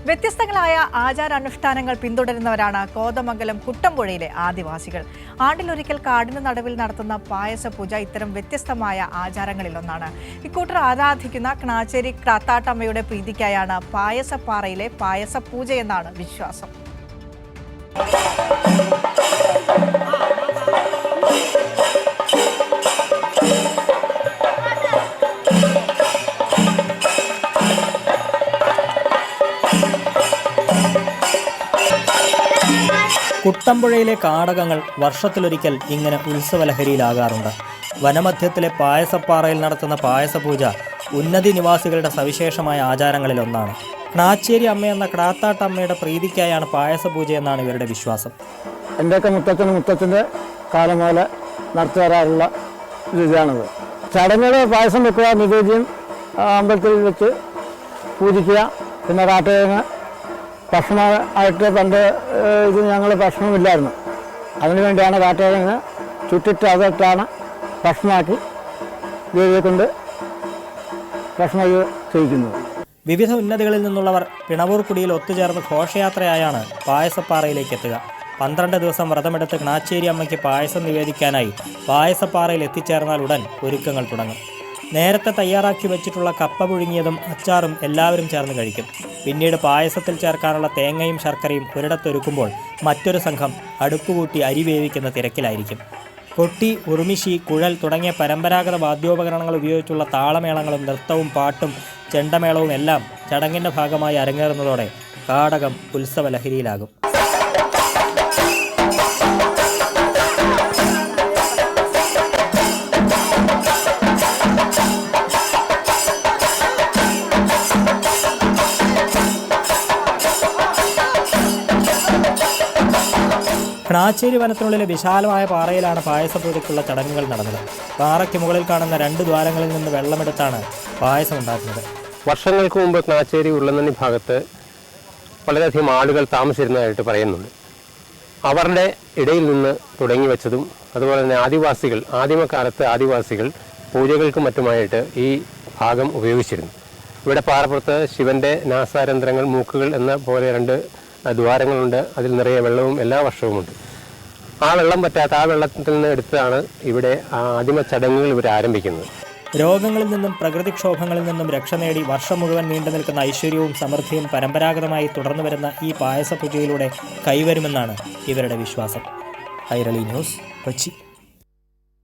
വ്യത്യസ്തങ്ങളായ ആചാരാനുഷ്ഠാനങ്ങൾ പിന്തുടരുന്നവരാണ് കോതമംഗലം കുട്ടമ്പുഴയിലെ ആദിവാസികൾ. ആണ്ടിലൊരിക്കൽ കാടിന് നടുവിൽ നടത്തുന്ന പായസപൂജ ഇത്തരം വ്യത്യസ്തമായ ആചാരങ്ങളിലൊന്നാണ്. ഇക്കൂട്ടർ ആരാധിക്കുന്ന ക്നാച്ചേരി ക്രാത്താട്ടമ്മയുടെ പ്രീതിക്കായാണ് പായസപ്പാറയിലെ പായസപൂജയെന്നാണ് വിശ്വാസം. കുട്ടമ്പുഴയിലെ കാടകങ്ങൾ വർഷത്തിലൊരിക്കൽ ഇങ്ങനെ ഉത്സവലഹരിയിലാകാറുണ്ട്. വനമധ്യത്തിലെ പായസപ്പാറയിൽ നടത്തുന്ന പായസപൂജ ഉന്നതി നിവാസികളുടെ സവിശേഷമായ ആചാരങ്ങളിലൊന്നാണ്. ക്നാച്ചേരി അമ്മ എന്ന ക്രാത്താട്ടമ്മയുടെ പ്രീതിക്കായാണ് പായസപൂജയെന്നാണ് ഇവരുടെ വിശ്വാസം. എൻ്റെയൊക്കെ മുത്തച്ഛൻ്റെ കാലം പോലെ നടത്തി വരാറുള്ള ഇതാണത്. ചടങ്ങുകൾ പായസം വെക്കുക, നിവേദ്യം അമ്പലത്തിൽ വെച്ച് പൂജിക്കുക, പിന്നെ കാട്ടുതേങ്ങ ഭക്ഷണമായിട്ട് പണ്ട് ഇത് ഞങ്ങൾ ഭക്ഷണമില്ലായിരുന്നു. അതിനുവേണ്ടിയാണ് കാട്ടുതേങ്ങ ചുറ്റിട്ട് അതിട്ടാണ് ഭക്ഷണമാക്കി ദേവിയെ കൊണ്ട് ഭക്ഷണം ചെയ്യിക്കുന്നത്. വിവിധ ഉന്നതികളിൽ നിന്നുള്ളവർ പിണവൂർക്കുടിയിൽ ഒത്തുചേർന്ന് ഘോഷയാത്രയായാണ് പായസപ്പാറയിലേക്ക് എത്തുക. 12 ദിവസം വ്രതമെടുത്ത് ക്നാച്ചേരി അമ്മയ്ക്ക് പായസം നിവേദിക്കാനായി പായസപ്പാറയിൽ എത്തിച്ചേർന്നാൽ ഉടൻ ഒരുക്കങ്ങൾ തുടങ്ങും. നേരത്തെ തയ്യാറാക്കി വെച്ചിട്ടുള്ള കപ്പ പുഴുങ്ങിയതും അച്ചാറും എല്ലാവരും ചേർന്ന് കഴിക്കും. പിന്നീട് പായസത്തിൽ ചേർക്കാനുള്ള തേങ്ങയും ശർക്കരയും ഒരിടത്തൊരുക്കുമ്പോൾ മറ്റൊരു സംഘം അടുപ്പുകൂട്ടി അരി വേവിക്കുന്ന തിരക്കിലായിരിക്കും. കൊട്ടി, ഉറുമിശി, കുഴൽ തുടങ്ങിയ പരമ്പരാഗത വാദ്യോപകരണങ്ങൾ ഉപയോഗിച്ചുള്ള താളമേളങ്ങളും നൃത്തവും പാട്ടും ചെണ്ടമേളവും എല്ലാം ചടങ്ങിൻ്റെ ഭാഗമായി അരങ്ങേറുന്നതോടെ കാടകം ഉത്സവലഹരിയിലാകും. ക്നാച്ചേരി വനത്തിനുള്ളിലെ വിശാലമായ പാറയിലാണ് പായസപൂജയ്ക്കുള്ള ചടങ്ങുകൾ നടന്നത്. പാറയ്ക്ക് മുകളിൽ കാണുന്ന 2 ദ്വാരങ്ങളിൽ നിന്ന് വെള്ളമെടുത്താണ് പായസം ഉണ്ടാക്കുന്നത്. വർഷങ്ങൾക്ക് മുമ്പ് ക്നാച്ചേരി ഉരുളനന്നി ഭാഗത്ത് വളരെയധികം ആളുകൾ താമസിച്ചിരുന്നതായിട്ട് പറയുന്നുണ്ട്. അവരുടെ ഇടയിൽ നിന്ന് തുടങ്ങി വെച്ചതും അതുപോലെ തന്നെ ആദിമകാലത്ത് ആദിവാസികൾ പൂജകൾക്കും മറ്റുമായിട്ട് ഈ ഭാഗം ഉപയോഗിച്ചിരുന്നു. ഇവിടെ പാറപ്പുറത്ത് ശിവൻ്റെ നാസാരന്ധ്രങ്ങൾ, മൂക്കുകൾ എന്ന പോലെ 2 ദ്വാരങ്ങളുണ്ട്. അതിൽ നിറയെ വെള്ളവും എല്ലാ വർഷവുമുണ്ട്. ആ വെള്ളം പറ്റാത്ത ആ വെള്ളത്തിൽ നിന്ന് എടുത്താണ് ഇവിടെ ആദിമ ചടങ്ങുകൾ ഇവർ ആരംഭിക്കുന്നത്. രോഗങ്ങളിൽ നിന്നും പ്രകൃതിക്ഷോഭങ്ങളിൽ നിന്നും രക്ഷ നേടി വർഷം മുഴുവൻ നീണ്ടു നിൽക്കുന്ന ഐശ്വര്യവും സമൃദ്ധിയും പരമ്പരാഗതമായി തുടർന്നു വരുന്ന ഈ പായസപൂജയിലൂടെ കൈവരുമെന്നാണ് ഇവരുടെ വിശ്വാസം. കൈരളി ന്യൂസ്, കൊച്ചി.